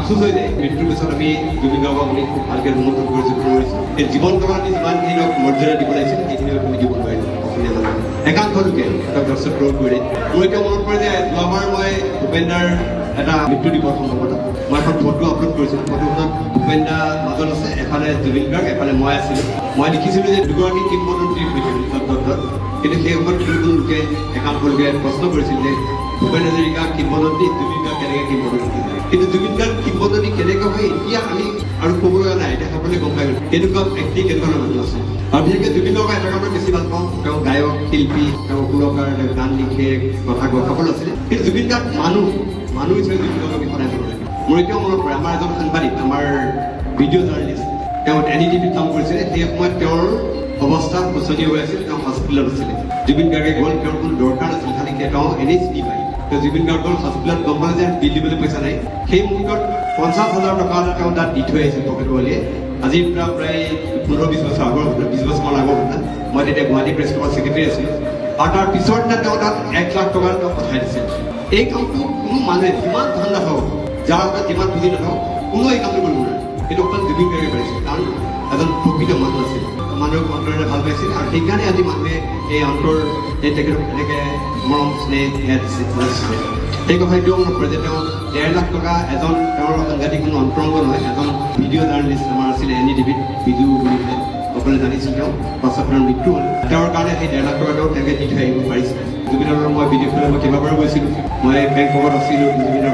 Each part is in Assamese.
আফচোচ হৈ যায় মৃত্যুৰ পিছত আমি জুবিন গাৰ্গক আমি খুব ভালকৈ ৰুমত কৰিছোঁ এই জীৱন কালত যিমানখিনি মৰ্যাদা দিব লাগিছিল সেইখিনি আমি দিব নোৱাৰিলোঁ অসমীয়া মানুহে একাংশ লোকে এটা দৰ্শক প্ৰয়োগ কৰি মোৰ এতিয়া মনত পৰে যে যোৱাবাৰ মই ভূপেন্দাৰ এটা মৃত্যু দিৱস সম্ভৱত মই এখন ফটো আপলোড কৰিছিলোঁ ফটোখনত ভূপেন্দা মাজত আছে এফালে জুবিন গাৰ্গ এফালে মই আছিলোঁ মই লিখিছিলোঁ যে দুগৰাকী কিংবদন্তীৰ সৈতে কিন্তু সেই সময়ত কোনো লোকে একাংশ লোকে প্ৰশ্ন কৰিছিল যে ভূপেন হাজৰিকা কিংবদন্তি জুবিন গাৰ্গ কেনেকৈ কিংবদন্তি কিন্তু জুবিন গাৰ্গ কিংবদন্তি কেনেকৈ হয় এতিয়া আমি আৰু ক'বলৈ নাই এতিয়া সকলোৱে গম পাই গ'ল কেনেকুৱা ব্যক্তি কেনেকুৱা মানুহ আছে আৰু বিশেষকৈ জুবিন গাৰ্গৰ এটা কামত বেছি ভাল পাওঁ তেওঁ গায়ক শিল্পী তেওঁ সুৰকাৰ তেওঁ গান লিখে কথা কয় সকলো আছিলে কিন্তু জুবিন গাৰ্গ মানুহ হিচাপে জুবিন গাৰ্গক সদায় দিব লাগে মোৰ এতিয়াও মনত পৰে আমাৰ এজন সাংবাদিক আমাৰ ভিডিঅ' জাৰ্নেলিষ্ট তেওঁ NDTV কাম কৰিছিলে সেই সময়ত তেওঁৰ অৱস্থা শোচনীয় হৈ আছিল তেওঁ হস্পিটেলত আছিলে জুবিন গাৰ্গে গ'ল তেওঁৰ কোনো দৰকাৰ নাছিল খালি তেওঁ এনেই চিনি পায় তেওঁ জুবিন গাৰ্গৰ হস্পিটেলত গম পালে যে বিল দিবলৈ পইচা নাই সেই মুহূৰ্তত 50,000 টকা তেওঁ তাত দি থৈ আহিছিল পকেটৱালীয়ে আজিৰ পৰা প্ৰায় 15-20 বছৰ আগৰ কথা 20 বছৰমান আগৰ কথা মই তেতিয়া গুৱাহাটী প্ৰেছ ক্লাবৰ ছেক্ৰেটাৰী আছিলোঁ আৰু তাৰ পিছৰ দিনা তেওঁ তাত 1 লাখ টকা তেওঁ পঠাই দিছিল এই কামটো কোনো মানুহে যিমান ধান নাথাকক যাৰ হাতত যিমান পুঁজি নাথাকক কোনো এই কামটো কৰিব নোৱাৰে সেইটো অকল জুবিন গাৰ্গে পাৰিছিল কাৰণ এজন প্ৰকৃত মানুহ আছিল মানুহক অন্তৰেৰে ভাল পাইছিল আৰু সেইকাৰণে আজি মানুহে এই অন্তৰ এই তেখেতক এনেকৈ মৰম স্নেহ দিছে সেই কথা এতিয়াও মনত পৰে যে তেওঁ 1.5 লাখ টকা এজন তেওঁৰ সাংঘাতিক কোনো অন্তৰংগ নহয় এজন ভিডিঅ' জাৰ্নেলিষ্ট আমাৰ আছিলে NDTVত ভিডিঅ' বুলি পেলাই সকলোৱে জানিছিল তেওঁ পাছত তেওঁৰ মৃত্যু হ'ল তেওঁৰ কাৰণে সেই 1.5 লাখ টকা তেওঁ তেনেকৈ দি থৈ আহিব পাৰিছিলে জুবিনৰ মই ভিডিঅ' ফিল্মত মই কেইবাবাৰো গৈছিলোঁ মই বেংককত আছিলোঁ জুবিনৰ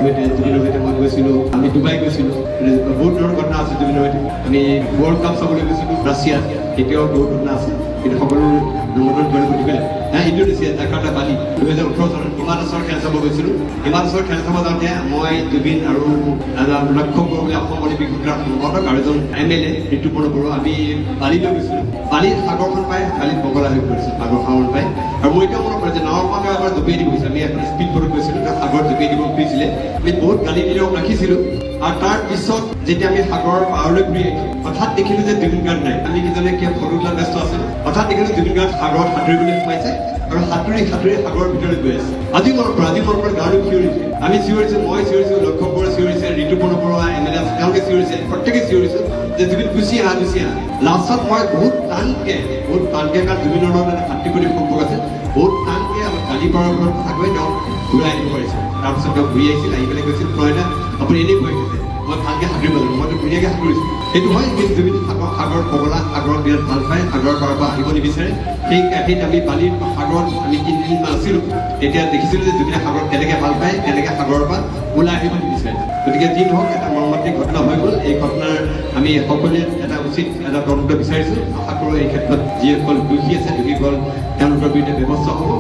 সৈতে মই গৈছিলোঁ আমি ডুবাই গৈছিলোঁ বহুত ধৰণৰ ঘটনা আছে জুবিনৰ সৈতে আমি ৱৰ্ল্ড কাপ চাবলৈ গৈছিলোঁ ৰাছিয়াত তেতিয়াও বহুত ঘটনা আছে কিন্তু সকলো নিমন্ত্ৰণ কৰিব গতিকে ইণ্ডোনেছিয়া জাকাৰ্টা বালি 2018 চনত হিমা দাসৰ খেল চাব গৈছিলোঁ হিমা দাসৰ খেল চাব যাওঁতে মই জুবিন আৰু এজন লক্ষ্য কৰিবলৈ অসম অলিম্পিক সংগঠক আৰু এজন MLA ঋতুপৰ্ণ বড়ো আমি বালিলৈ গৈছিলোঁ বালিত সাগৰখন পাই বালিত বগলা হৈ পৰিছিল সাগৰখন পাই আৰু মোৰ এতিয়া মনত পৰে যে নাৱৰ পৰা এবাৰ জপিয়াই দিব গৈছিল আমি এখন স্পীড বোটত গৈছিলোঁ তাত সাগৰ জপিয়াই দিব খুজিছিলে আমি বহুত গালি দিলেও ৰাখিছিলোঁ আৰু তাৰ পিছত যেতিয়া আমি সাগৰৰ পাৰলৈ ঘূৰি আহিলোঁ হঠাৎ দেখিলোঁ যে জুবিন গাৰ্গ নাই আমি কিজনে কিয় ফটো তোলাত ব্যস্ত আছিলোঁ হঠাৎ দেখিলোঁ জুবিন গাৰ্গ সাগৰত সাঁতুৰিবলৈ সোমাইছে আৰু সাঁতুৰি সাগৰৰ ভিতৰত গৈ আছে আজি মনত পৰে গাটো চিঞৰিছে আমি চিঞৰিছোঁ মই চিঞৰিছোঁ লক্ষ্য বড়ো চিঞৰিছে ঋতুপৰ্ণ বৰুৱা MLA তেওঁলোকে চিঞৰিছে প্ৰত্যেকে চিঞৰিছোঁ যে জুবিন গুচি আহা লাষ্টত মই বহুত টানকৈ কাৰণ জুবিনৰ লগত এটা ভাতৃপ্ৰতিম সম্পৰ্ক আছে বহুত টানকৈ আমাৰ গালি পাৰৰ ওপৰত কথা কৈ তেওঁক ঘূৰাই আনিব পাৰিছোঁ তাৰপিছত তেওঁ ঘূৰি আহিছিল আহি পেলাই কৈছিল প্ৰয়না আপুনি এনেই কৈ গৈছে মই ভালকৈ সাঁতুৰিব জানো মইতো ধুনীয়াকৈ সাঁতুৰিছোঁ সেইটো হয় কিন্তু জুবিন সাগৰ পগলা সাগৰত বিৰাট ভাল পায় সাগৰৰ পাৰৰ পৰা আহিব নিবিচাৰে সেই কাঠিত আমি বালিৰ সাগৰত আমি 3 দিনমান আছিলোঁ তেতিয়া দেখিছিলোঁ যে জুবিনে সাগৰত কেনেকৈ ভাল পায় কেনেকৈ সাগৰৰ পৰা ওলাই আহিব নিবিচাৰে গতিকে যি নহওক এটা মৰ্মান্তিক ঘটনা হৈ গ'ল এই ঘটনাৰ আমি সকলোৱে এটা উচিত এটা তদন্ত বিচাৰিছোঁ আশা কৰোঁ এই ক্ষেত্ৰত যিসকল দোষী আছে দোষীসকল তেওঁলোকৰ বিৰুদ্ধে ব্যৱস্থা হ'ব